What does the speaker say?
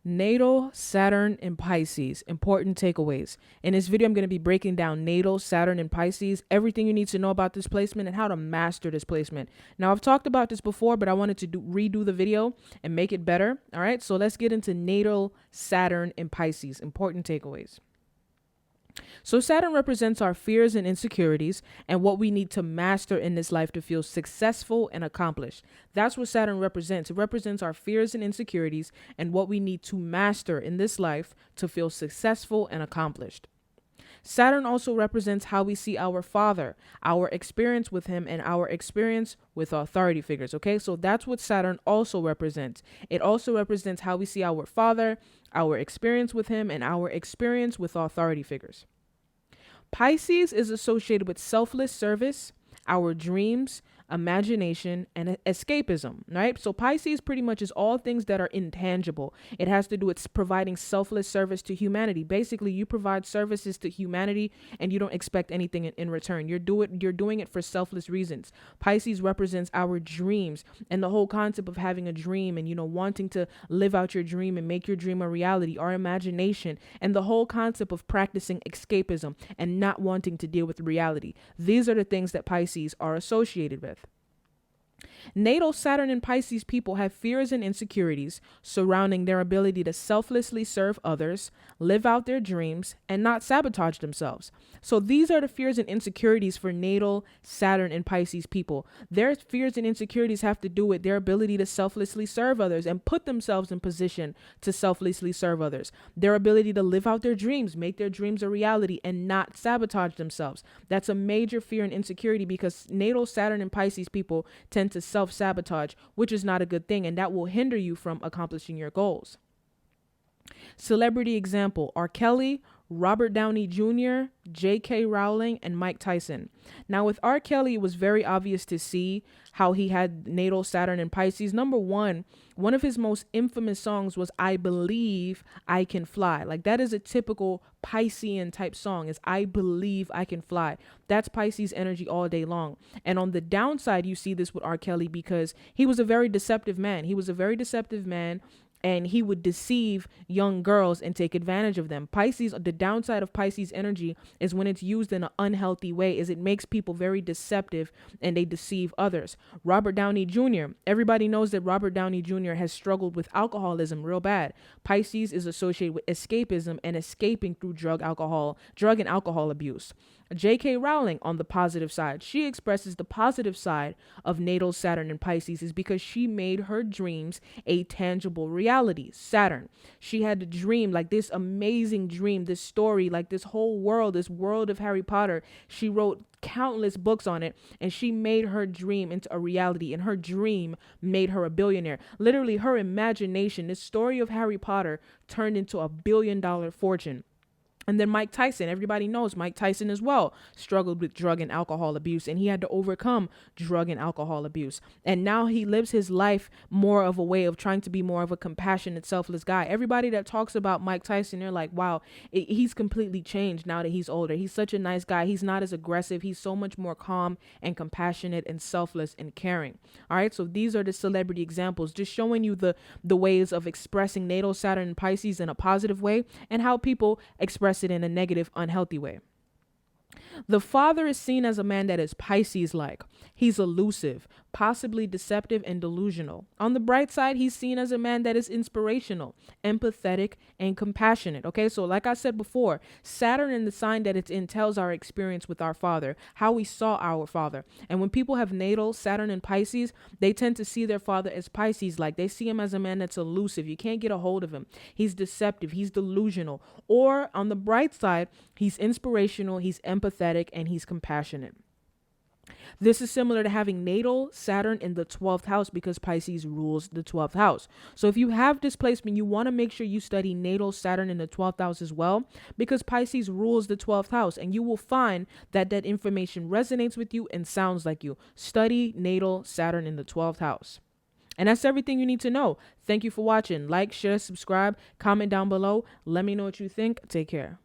Natal Saturn in Pisces, important takeaways. In this video, I'm going to be breaking down natal Saturn in Pisces, everything you need to know about this placement and how to master this placement. Now, I've talked about this before, but I wanted to redo the video and make it better. All right, so let's get into natal Saturn in Pisces, important takeaways. So Saturn represents our fears and insecurities and what we need to master in this life to feel successful and accomplished. That's what Saturn represents. It represents our fears and insecurities and what we need to master in this life to feel successful and accomplished. Saturn also represents how we see our father, our experience with him, and our experience with authority figures. Okay, so that's what Saturn also represents. It also represents how we see our father, our experience with him, and our experience with authority figures. Pisces is associated with selfless service, our dreams, imagination, and escapism, right? So Pisces pretty much is all things that are intangible. It has to do with providing selfless service to humanity. Basically, you provide services to humanity and you don't expect anything in return. You're doing it for selfless reasons. Pisces represents our dreams and the whole concept of having a dream and, wanting to live out your dream and make your dream a reality, our imagination, and the whole concept of practicing escapism and not wanting to deal with reality. These are the things that Pisces are associated with. Natal Saturn and Pisces people have fears and insecurities surrounding their ability to selflessly serve others, live out their dreams, and not sabotage themselves. So these are the fears and insecurities for natal Saturn and Pisces people. Their fears and insecurities have to do with their ability to selflessly serve others and put themselves in position to selflessly serve others. Their ability to live out their dreams, make their dreams a reality, and not sabotage themselves. That's a major fear and insecurity because natal Saturn and Pisces people tend to self-sabotage, which is not a good thing, and that will hinder you from accomplishing your goals. Celebrity example: R. Kelly, Robert Downey Jr., J.K. Rowling, and Mike Tyson. Now with R. Kelly, it was very obvious to see how he had natal Saturn and Pisces. Number one of his most infamous songs was I Believe I Can Fly. Like that is a typical Piscean type song, is I Believe I Can Fly. That's Pisces energy all day long. And on the downside, you see this with R. Kelly because he was a very deceptive man. And he would deceive young girls and take advantage of them. Pisces, the downside of Pisces energy is when it's used in an unhealthy way, is it makes people very deceptive and they deceive others. Robert Downey Jr., everybody knows that Robert Downey Jr. has struggled with alcoholism real bad. Pisces is associated with escapism and escaping through drug and alcohol abuse. J.K. Rowling, on the positive side, she expresses the positive side of natal Saturn and Pisces is because she made her dreams a tangible reality. Saturn, she had a dream, like this amazing dream, this story, like this whole world, this world of Harry Potter. She wrote countless books on it and she made her dream into a reality, and her dream made her a billionaire. Literally, her imagination, this story of Harry Potter turned into a $1 billion fortune. And then Mike Tyson, everybody knows Mike Tyson as well struggled with drug and alcohol abuse, and he had to overcome drug and alcohol abuse. And now he lives his life more of a way of trying to be more of a compassionate, selfless guy. Everybody that talks about Mike Tyson, they're like, wow, he's completely changed now that he's older. He's such a nice guy. He's not as aggressive. He's so much more calm and compassionate and selfless and caring. All right. So these are the celebrity examples, just showing you the ways of expressing natal Saturn and Pisces in a positive way and how people express it in a negative, unhealthy way. The father is seen as a man that is Pisces-like. He's elusive, possibly deceptive and delusional. On the bright side, he's seen as a man that is inspirational, empathetic, and compassionate. Okay, so like I said before, Saturn in the sign that it's in tells our experience with our father, how we saw our father. And when people have natal Saturn and Pisces, they tend to see their father as Pisces-like. They see him as a man that's elusive. You can't get a hold of him. He's deceptive. He's delusional. Or on the bright side, he's inspirational, he's empathetic, and he's compassionate. This is similar to having natal Saturn in the 12th house because Pisces rules the 12th house. So if you have displacement, you want to make sure you study natal Saturn in the 12th house as well because Pisces rules the 12th house, and you will find that that information resonates with you and sounds like you. Study natal Saturn in the 12th house. And that's everything you need to know. Thank you for watching. Like, share, subscribe, comment down below. Let me know what you think. Take care.